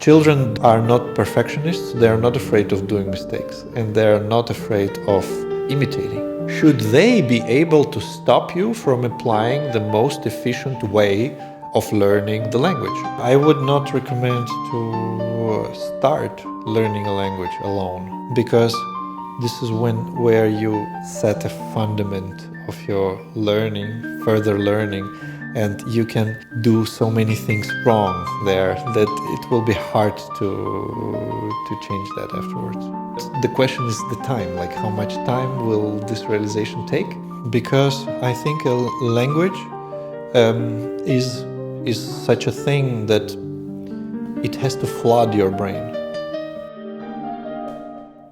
Children are not perfectionists, they are not afraid of doing mistakes, and they are not afraid of imitating. Should they be able to stop you from applying the most efficient way of learning the language? I would not recommend to start learning a language alone, because this is where you set a fundament of your learning, further learning, and you can do so many things wrong there that it will be hard to change that afterwards. The question is the time, like how much time will this realization take? Because I think a language is such a thing that it has to flood your brain.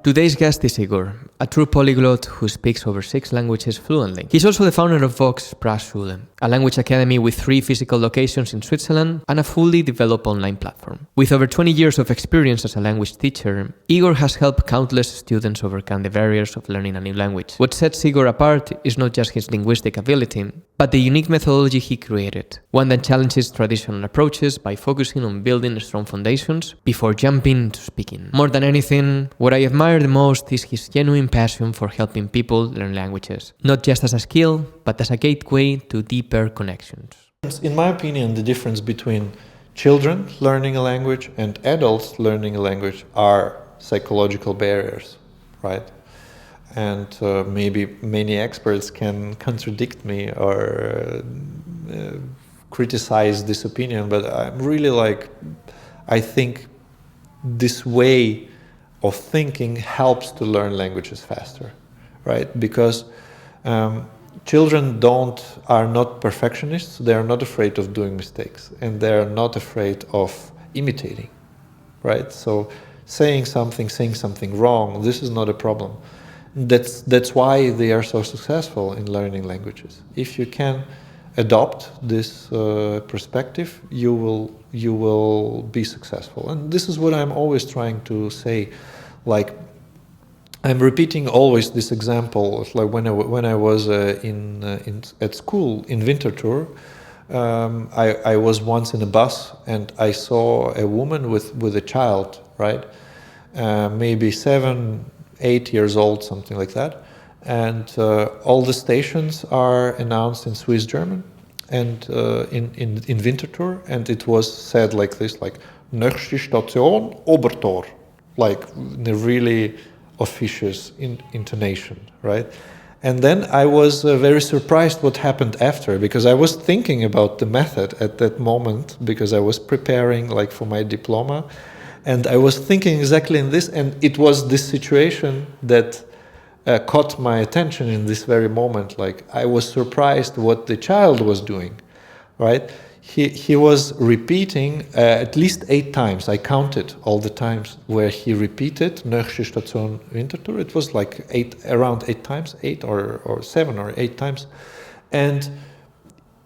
Today's guest is Igor, a true polyglot who speaks over 6 languages fluently. He's also the founder of VOX-Sprachschule, a language academy with 3 physical locations in Switzerland and a fully developed online platform. With over 20 years of experience as a language teacher, Igor has helped countless students overcome the barriers of learning a new language. What sets Igor apart is not just his linguistic ability, but the unique methodology he created, one that challenges traditional approaches by focusing on building strong foundations before jumping into speaking. More than anything, what I admire the most is his genuine passion for helping people learn languages, not just as a skill, but as a gateway to deeper connections. In my opinion, the difference between children learning a language and adults learning a language are psychological barriers, right? And maybe many experts can contradict me or criticize this opinion, but I'm really I think this way of thinking helps to learn languages faster, right? Because children are not perfectionists, they are not afraid of doing mistakes, and they are not afraid of imitating, right? So saying something wrong, this is not a problem. That's why they are so successful in learning languages. If you can adopt this perspective, you will be successful. And this is what I'm always trying to say. Like, I'm repeating always this example. Like when I was at school in Winterthur, I was once in a bus and I saw a woman with a child, right? Maybe 7-8 years old, something like that. And all the stations are announced in Swiss German and in Winterthur, and it was said like this, like nächste Station Obertor, like in a really officious intonation, right? And then I was very surprised what happened after, because I was thinking about the method at that moment, because I was preparing like for my diploma, and I was thinking exactly in this, and it was this situation that caught my attention in this very moment. Like, I was surprised what the child was doing, right? He was repeating at least 8 times. I counted all the times where he repeated nächste Station Winterthur. It was like around 8 times, 8 or 7 or 8 times. And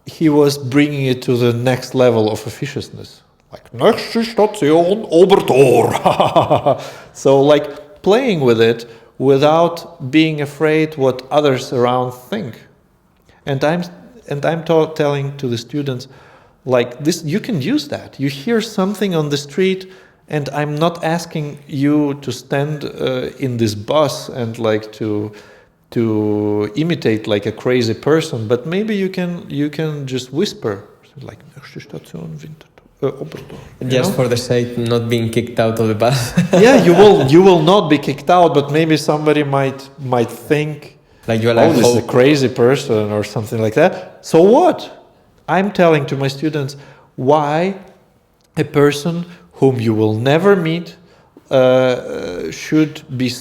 he was bringing it to the next level of officiousness. Like, nächste Station Obertor. So like playing with it without being afraid what others around think. And I'm telling to the students, like this, you can use that. You hear something on the street, and I'm not asking you to stand in this bus and like to imitate like a crazy person, but maybe you can just whisper like nächste Station Winterthur. Just for the sake of not being kicked out of the bus. Yeah, you will not be kicked out, but maybe somebody might think like you're like, this is a crazy person or something like that. So what? I'm telling to my students why a person whom you will never meet should be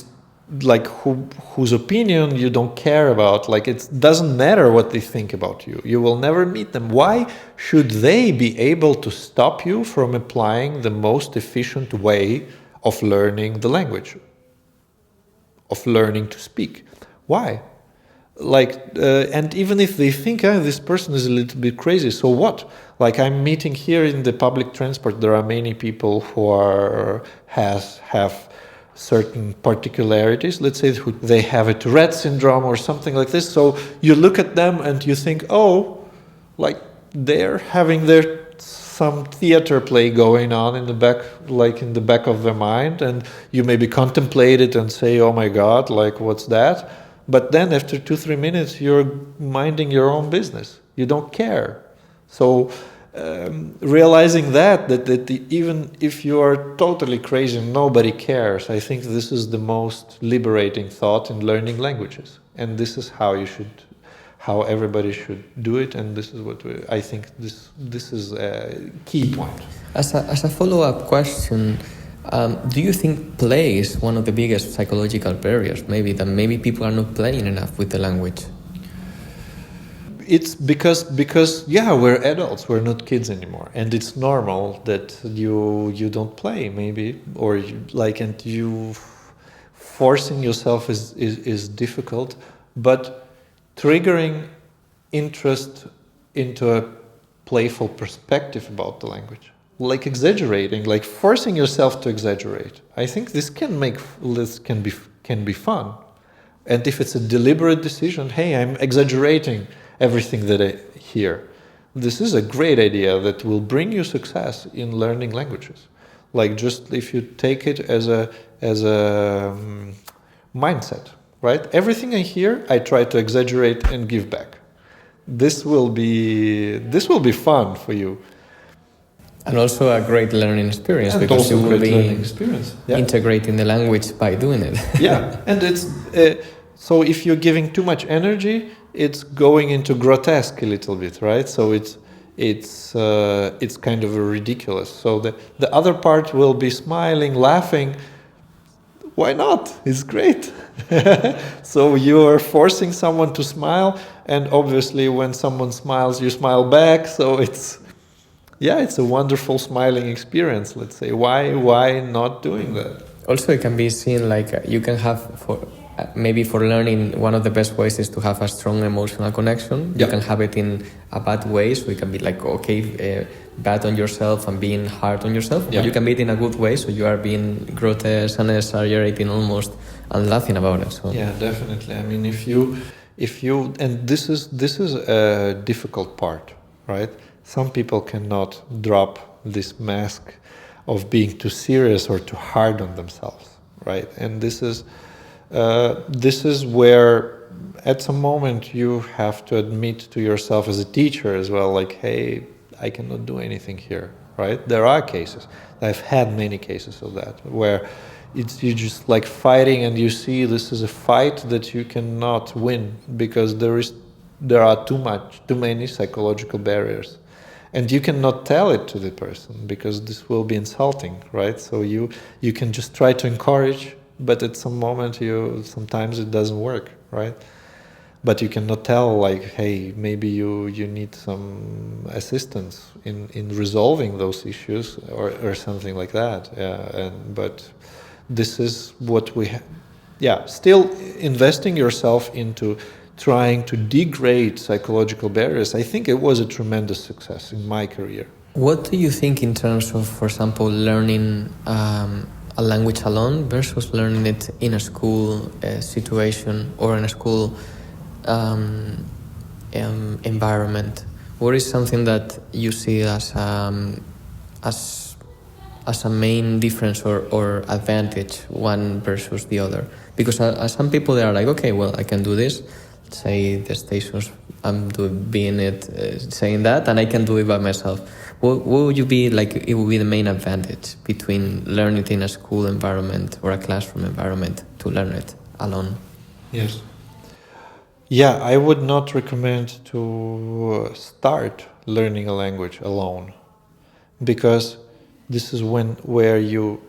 like whose opinion you don't care about. Like, it doesn't matter what they think about you. You will never meet them. Why should they be able to stop you from applying the most efficient way of learning the language, of learning to speak? Why? Like, and even if they think this person is a little bit crazy, so what? Like, I'm meeting here in the public transport, there are many people who have certain particularities. Let's say they have a Tourette syndrome or something like this. So you look at them and you think, oh, like they're having their some theater play going on in the back, like in the back of their mind, and you maybe contemplate it and say, oh my God, like what's that? But then after 2-3 minutes, you're minding your own business. You don't care. So realizing that even if you are totally crazy and nobody cares, I think this is the most liberating thought in learning languages. And this is how everybody should do it, and this is what I think this is a key point. As a follow-up question, do you think play is one of the biggest psychological barriers? Maybe people are not playing enough with the language. It's because yeah, we're adults, we're not kids anymore, and it's normal that you don't play maybe, or and you forcing yourself is difficult, but triggering interest into a playful perspective about the language, like exaggerating, like forcing yourself to exaggerate. I think this can be fun, and if it's a deliberate decision, hey, I'm exaggerating everything that I hear. This is a great idea that will bring you success in learning languages. Like just if you take it as a mindset. Right? Everything I hear, I try to exaggerate and give back. This will be fun for you. And also a great learning experience, and because you will be integrating the language by doing it. Yeah, and it's so if you're giving too much energy, it's going into grotesque a little bit, right? So it's kind of ridiculous. So the other part will be smiling, laughing. Why not? It's great. So you are forcing someone to smile, and obviously when someone smiles, you smile back. So it's a wonderful smiling experience, let's say. Why not doing that? Also, it can be seen like you can have, for learning, one of the best ways is to have a strong emotional connection. You can have it in a bad way, so it can be like, bad on yourself and being hard on yourself. Yeah. But you can be it in a good way, so you are being grotesque and exaggerating almost and laughing about it. So. Yeah, definitely. I mean, if you, and this is a difficult part, right? Some people cannot drop this mask of being too serious or too hard on themselves, right? And this is where at some moment you have to admit to yourself as a teacher as well, like, hey, I cannot do anything here, right? There are cases. I've had many cases of that where you just like fighting, and you see this is a fight that you cannot win because there are too many psychological barriers, and you cannot tell it to the person because this will be insulting, right? So you can just try to encourage, but at some moment sometimes it doesn't work, right? But you cannot tell, like, hey, maybe you need some assistance in resolving those issues or something like that. Yeah, but this is what we have. Yeah, still investing yourself into trying to degrade psychological barriers. I think it was a tremendous success in my career. What do you think in terms of, for example, learning a language alone versus learning it in a school situation or in a school environment? What is something that you see as a main difference or advantage, one versus the other? Because some people, they are like, okay, well, I can do this. Say the stations, I'm saying that, and I can do it by myself. What would you be like? It would be the main advantage between learning it in a school environment or a classroom environment to learn it alone. Yes. Yeah, I would not recommend to start learning a language alone, because this is where you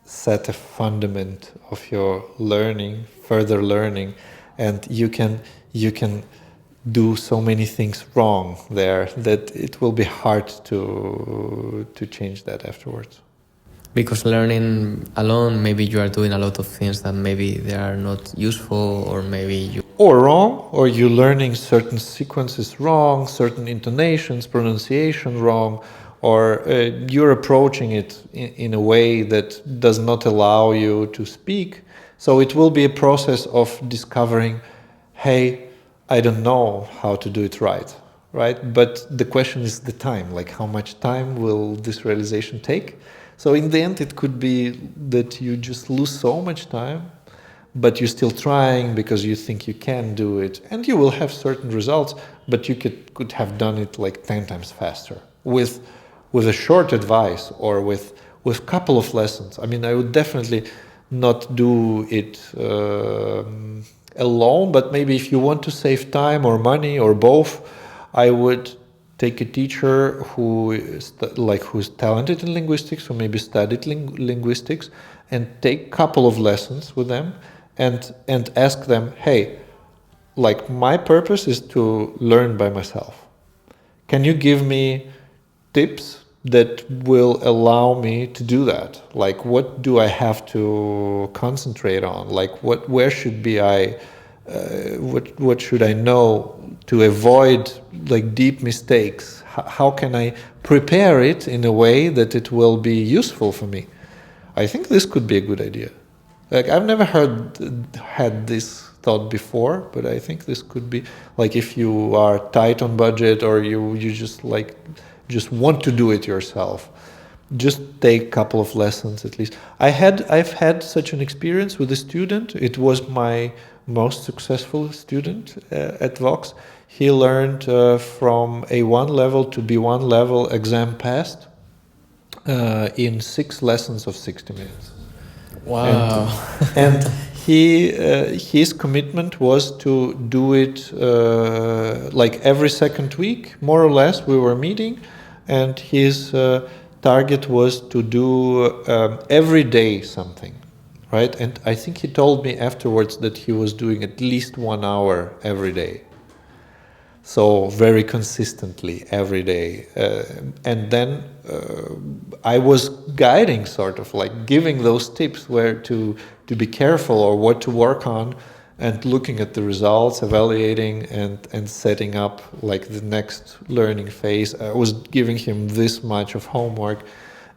set a fundament of your learning, further learning, and you can do so many things wrong there that it will be hard to change that afterwards. Because learning alone, maybe you are doing a lot of things that maybe they are not useful, or maybe you... Or wrong, or you're learning certain sequences wrong, certain intonations, pronunciation wrong, or you're approaching it in a way that does not allow you to speak. So it will be a process of discovering, hey, I don't know how to do it right, right? But the question is the time, like how much time will this realization take? So in the end, it could be that you just lose so much time, but you're still trying because you think you can do it, and you will have certain results, but you could have done it like 10 times faster with a short advice or with couple of lessons. I mean, I would definitely not do it alone, but maybe if you want to save time or money or both, I would take a teacher who's talented in linguistics, who maybe studied linguistics, and take a couple of lessons with them and ask them, hey, like my purpose is to learn by myself. Can you give me tips that will allow me to do that? Like, what do I have to concentrate on? Like, where should be what should I know to avoid like deep mistakes? How can I prepare it in a way that it will be useful for me? I think this could be a good idea. Like, I've never had this thought before, but I think this could be, like, if you are tight on budget or you just want to do it yourself, just take a couple of lessons at least. I've had such an experience with a student. It was my most successful student at Vox. He learned from A1 level to B1 level, exam passed, in 6 lessons of 60 minutes. Wow. And his commitment was to do it like every second week, more or less. We were meeting, and his target was to do every day something, right? And I think he told me afterwards that he was doing at least 1 hour every day. So very consistently every day. And then I was guiding, sort of like giving those tips where to be careful or what to work on, and looking at the results, evaluating and setting up like the next learning phase. I was giving him this much of homework,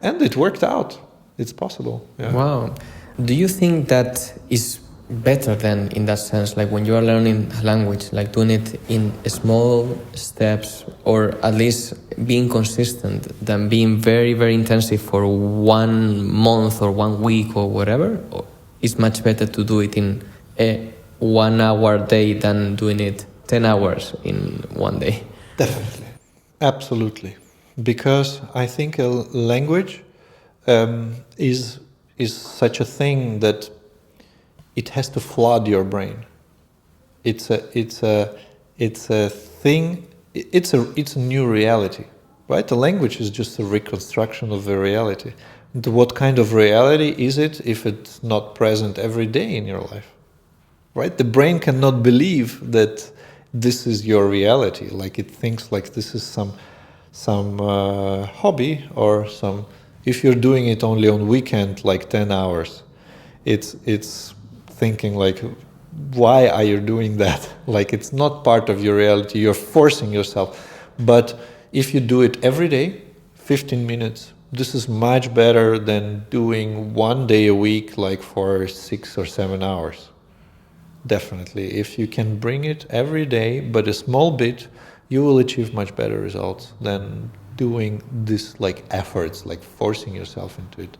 and it worked out. It's possible. Yeah. Wow. Do you think that is better than, in that sense, like when you are learning a language, like doing it in small steps, or at least being consistent, than being very, very intensive for 1 month or 1 week or whatever? Or it's much better to do it in a 1 hour day than doing it 10 hours in 1 day? Definitely. Absolutely. Because I think a language is such a thing that it has to flood your brain. It's a thing. It's a new reality, right? The language is just a reconstruction of the reality. What kind of reality is it if it's not present every day in your life, right? The brain cannot believe that this is your reality. Like, it thinks like this is some hobby or some. If you're doing it only on weekend, like 10 hours, it's thinking like, why are you doing that? Like, it's not part of your reality. You're forcing yourself. But if you do it every day, 15 minutes, this is much better than doing 1 day a week, like for 6 or 7 hours. Definitely. If you can bring it every day, but a small bit, you will achieve much better results than doing this like efforts, like forcing yourself into it.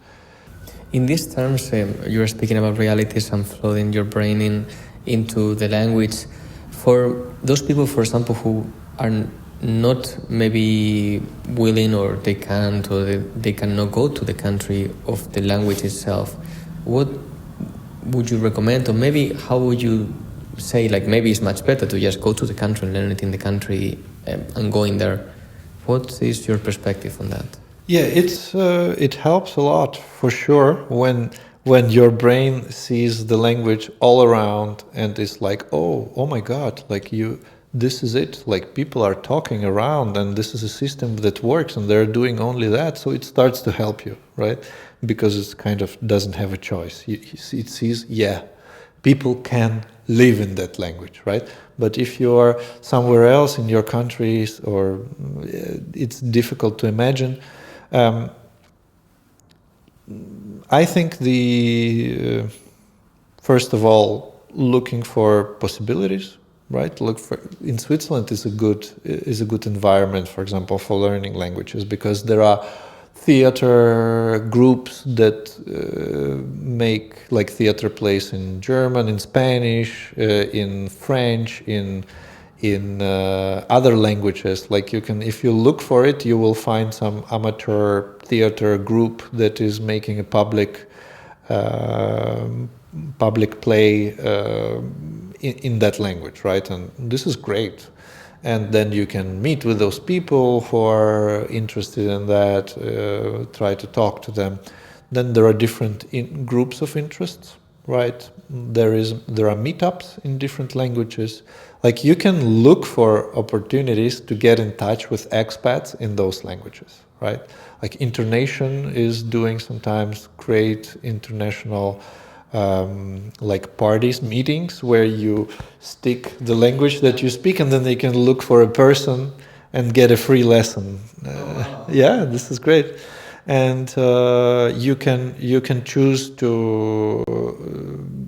In these terms, you are speaking about realities and flooding your brain into the language. For those people, for example, who are not maybe willing, or they can't, or they cannot go to the country of the language itself, what would you recommend? Or maybe how would you say, like, maybe it's much better to just go to the country and learn it in the country and going there? What is your perspective on that? Yeah, it helps a lot for sure when your brain sees the language all around and is like, oh my God, like this is it. Like, people are talking around, and this is a system that works, and they're doing only that. So it starts to help you, right? Because it kind of doesn't have a choice. It sees, yeah, people can live in that language, right? But if you are somewhere else in your countries, or it's difficult to imagine. I think first of all, looking for possibilities, right? Look for in Switzerland is a good environment, for example, for learning languages, because there are theater groups that make like theater plays in German, in Spanish, in French, in other languages. Like you can, if you look for it, you will find some amateur theater group that is making a public play in that language, right? And this is great. And then you can meet with those people who are interested in that, try to talk to them. Then there are different groups of interests, right? There are meetups in different languages. Like you can look for opportunities to get in touch with expats in those languages, right? Like Internation is doing sometimes great international like parties, meetings where you stick the language that you speak, and then they can look for a person and get a free lesson. Yeah, this is great. And you can choose to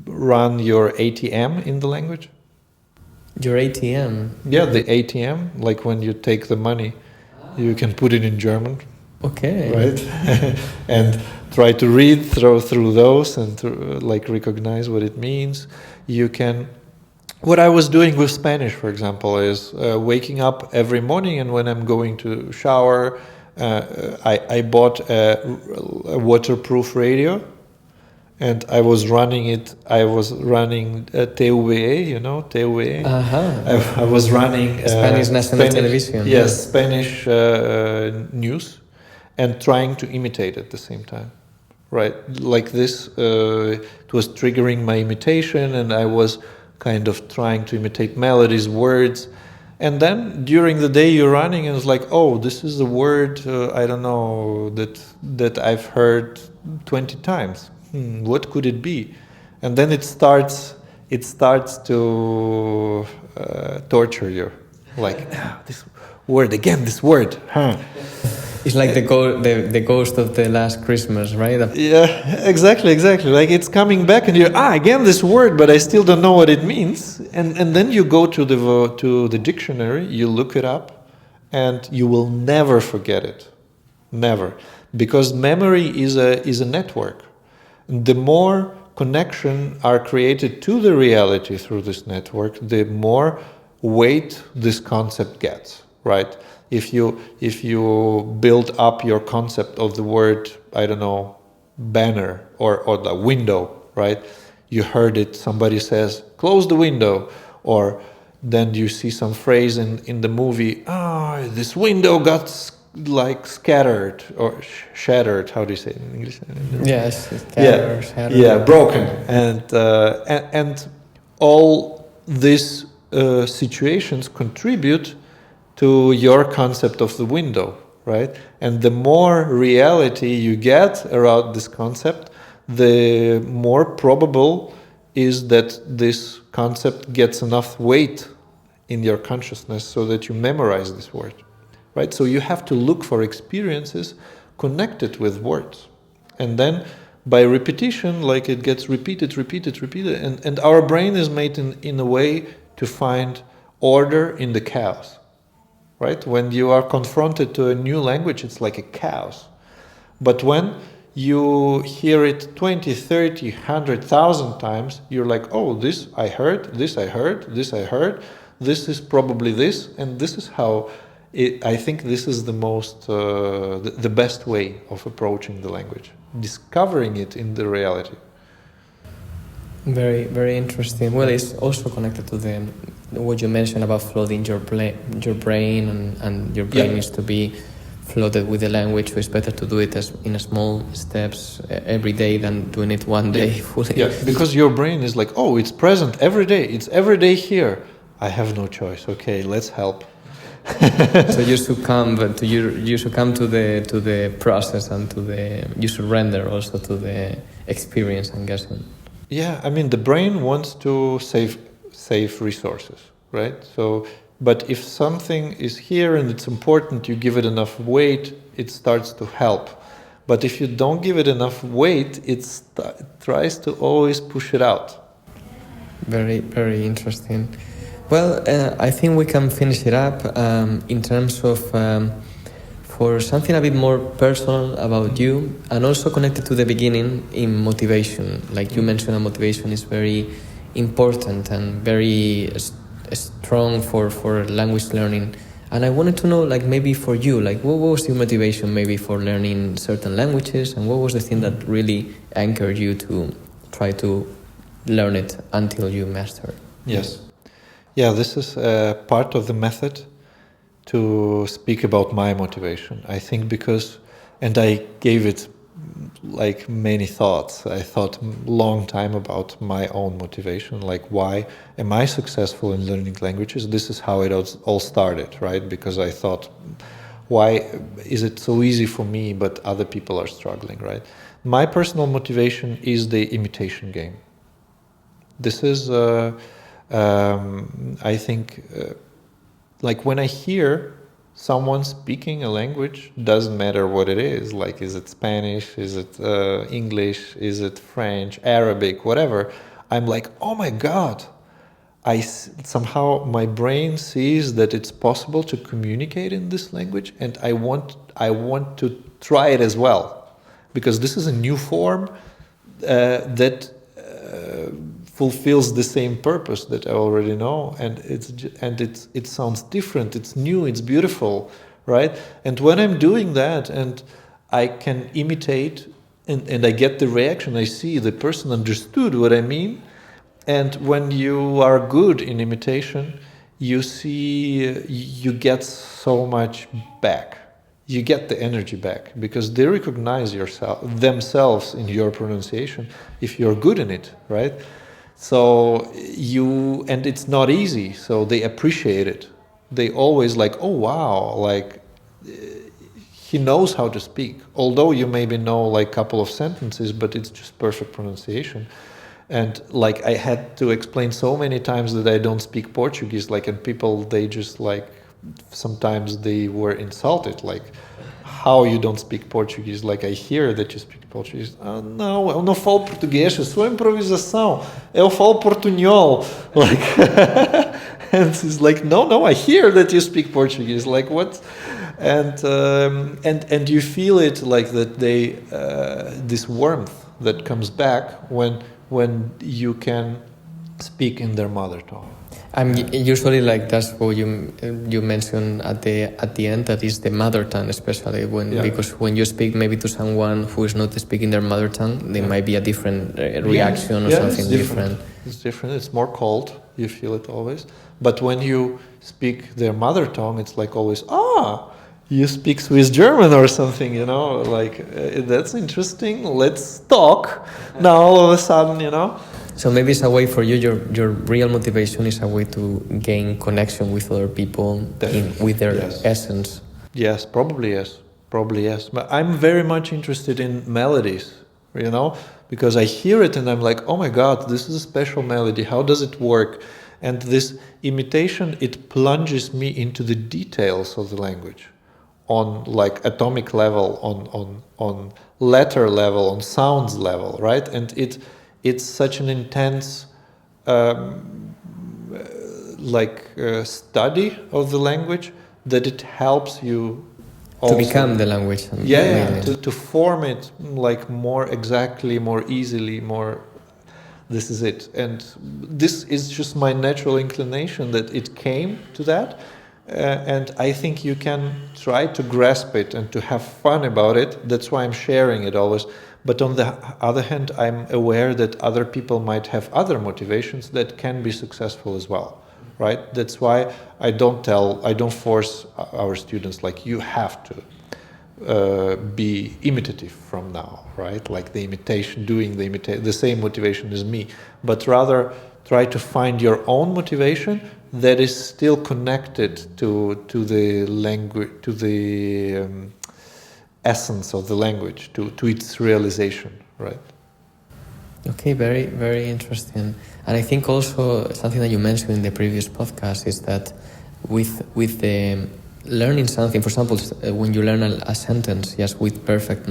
run your ATM in the language. Your ATM? Yeah, the ATM, like when you take the money, you can put it in German. Okay. Right? And try to read through those and to, like recognize what it means. You can. What I was doing with Spanish, for example, is waking up every morning, and when I'm going to shower, I bought a waterproof radio, and I was running it. I was running TVE, you know, TVE. I was running Spanish National Television. Yes, Spanish news, and trying to imitate at the same time. Right, like this, it was triggering my imitation, and I was kind of trying to imitate melodies, words, and then during the day you're running, and it's like, oh, this is a word I don't know that I've heard 20 times. What could it be? And then it starts to torture you, like this word again, this word, huh? It's like the ghost of the last Christmas, right? Yeah, exactly. Like it's coming back, and you're again this word, but I still don't know what it means. And then you go to the dictionary, you look it up, and you will never forget it, never, because memory is a network. The more connection are created to the reality through this network, the more weight this concept gets, right? If you build up your concept of the word, I don't know, banner or the window, right? You heard it, somebody says, close the window, or then you see some phrase in the movie, this window got like scattered or shattered. How do you say it in English? Yes, scattered, shattered. Yeah, broken, and all these situations contribute to your concept of the window, right? And the more reality you get around this concept, the more probable is that this concept gets enough weight in your consciousness so that you memorize this word, right? So you have to look for experiences connected with words. And then by repetition, like it gets repeated, and our brain is made in a way to find order in the chaos. Right? When you are confronted to a new language, it's like a chaos. But when you hear it 20, 30, 100,000 times, you're like, oh, this I heard, this I heard, this I heard, this is probably this, and this is how I think this is the most, the best way of approaching the language, discovering it in the reality. Very, very interesting. Well, it's also connected to what you mentioned about flooding your brain, and your brain needs to be flooded with the language. So it's better to do it in small steps every day than doing it one day fully. Yeah, because your brain is like, oh, it's present every day. It's every day here. I have no choice. Okay, let's help. So you succumb to the process, and you surrender also to the experience, I'm guessing. Yeah, I mean, the brain wants to save resources, right? So, but if something is here and it's important, you give it enough weight, it starts to help. But if you don't give it enough weight, it tries to always push it out. Very, very interesting. Well, I think we can finish it up in terms of for something a bit more personal about you, and also connected to the beginning in motivation. Like you mentioned, motivation is very important and very strong for language learning. And I wanted to know, like, maybe for you, like, what was your motivation maybe for learning certain languages, and what was the thing that really anchored you to try to learn it until you master? Yes. Yeah, this is part of the method to speak about my motivation. I think because, and I gave it like many thoughts. I thought long time about my own motivation, like why am I successful in learning languages? This is how it all started, right? Because I thought, why is it so easy for me but other people are struggling, right? My personal motivation is the imitation game. This is, I think, like when I hear someone speaking a language, doesn't matter what it is, like is it Spanish, is it English, is it French, Arabic, whatever, I'm like, oh my God, somehow my brain sees that it's possible to communicate in this language, and I want to try it as well, because this is a new form that fulfills the same purpose that I already know, and it sounds different, it's new, it's beautiful, right? And when I'm doing that and I can imitate and I get the reaction, I see the person understood what I mean. And when you are good in imitation, you see you get so much back. You get the energy back because they recognize themselves in your pronunciation if you're good in it, right? So and it's not easy, so they appreciate it. They always like, oh wow, like he knows how to speak. Although you maybe know like a couple of sentences, but it's just perfect pronunciation. And like I had to explain so many times that I don't speak Portuguese, like, and people, they just like, sometimes they were insulted, like, how you don't speak Portuguese? Like, I hear that you speak Portuguese. Não, eu não falo português, é só improvisação. Eu falo portunhol. Like, and it's like, no, I hear that you speak Portuguese. Like, what? And you feel it like that this warmth that comes back when you can speak in their mother tongue. Usually, like, that's what you mentioned at the end, that is the mother tongue, especially because when you speak maybe to someone who is not speaking their mother tongue, there might be a different reaction or something different. It's different. It's more cold. You feel it always. But when you speak their mother tongue, it's like always, you speak Swiss German or something, you know, like that's interesting. Let's talk. Now all of a sudden, you know. So maybe it's a way for you, your real motivation is a way to gain connection with other people with their essence. Yes, probably yes. But I'm very much interested in melodies, you know, because I hear it and I'm like, oh my God, this is a special melody. How does it work? And this imitation, it plunges me into the details of the language on like atomic level, on letter level, on sounds level, right? And it's such an intense study of the language that it helps you also to become the language. To form it like more exactly, more easily, more. This is it, and this is just my natural inclination that it came to that, and I think you can try to grasp it and to have fun about it. That's why I'm sharing it always. But on the other hand, I'm aware that other people might have other motivations that can be successful as well, right? That's why I don't force our students like you have to be imitative from now, right? Like the imitation, the same motivation as me, but rather try to find your own motivation that is still connected to the language, to the essence of the language, to its realization, right? Okay, very, very interesting. And I think also something that you mentioned in the previous podcast is that with the learning something, for example, when you learn a sentence just with perfect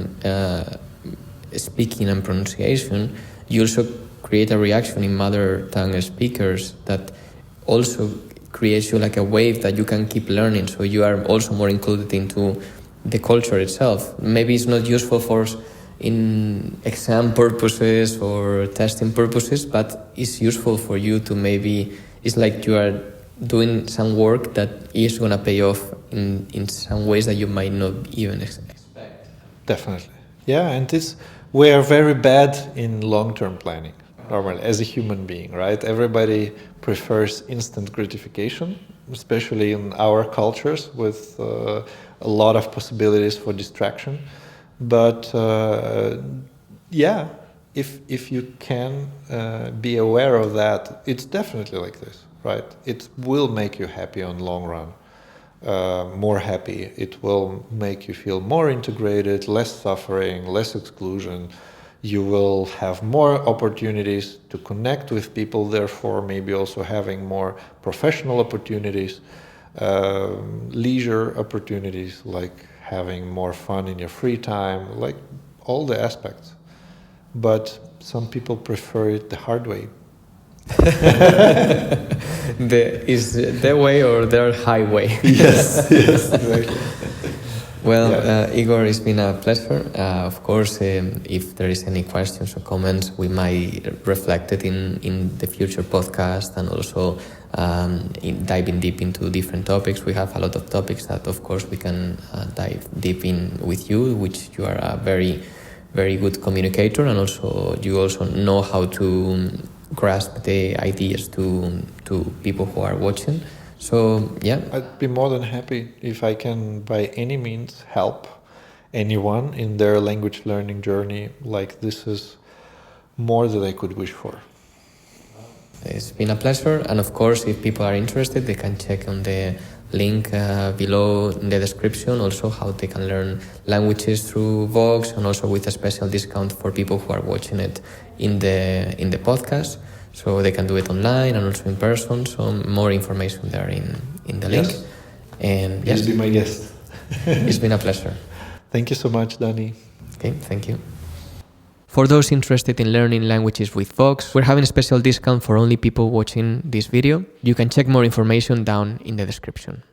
speaking and pronunciation, you also create a reaction in mother tongue speakers that also creates you like a wave that you can keep learning, so you are also more included into the culture itself. Maybe it's not useful for in exam purposes or testing purposes, but it's useful for you to maybe, it's like you are doing some work that is going to pay off in some ways that you might not even expect. Definitely. Yeah, and we are very bad in long-term planning, normally, as a human being, right? Everybody prefers instant gratification, especially in our cultures with a lot of possibilities for distraction. But yeah, if you can be aware of that, it's definitely like this, right? It will make you happy on long run. More happy. It will make you feel more integrated, less suffering, less exclusion. You will have more opportunities to connect with people, therefore maybe also having more professional opportunities, leisure opportunities, like having more fun in your free time, like all the aspects. But some people prefer it the hard way. Is their way or their highway? Yes, exactly. Well, yeah. Igor, it's been a pleasure. Of course, if there is any questions or comments, we might reflect it in the future podcast, and also diving deep into different topics. We have a lot of topics that, of course, we can dive deep in with you, which you are a very, very good communicator, and also you also know how to grasp the ideas to people who are watching. So yeah, I'd be more than happy if I can by any means help anyone in their language learning journey. Like, this is more than I could wish for. It's been a pleasure, and of course, if people are interested, they can check on the link below in the description also how they can learn languages through Vox, and also with a special discount for people who are watching it in the podcast. So they can do it online and also in person. So more information there in the link. Yes. And yes, You'll be my guest. It's been a pleasure. Thank you so much, Dani. Okay, thank you. For those interested in learning languages with Vox, we're having a special discount for only people watching this video. You can check more information down in the description.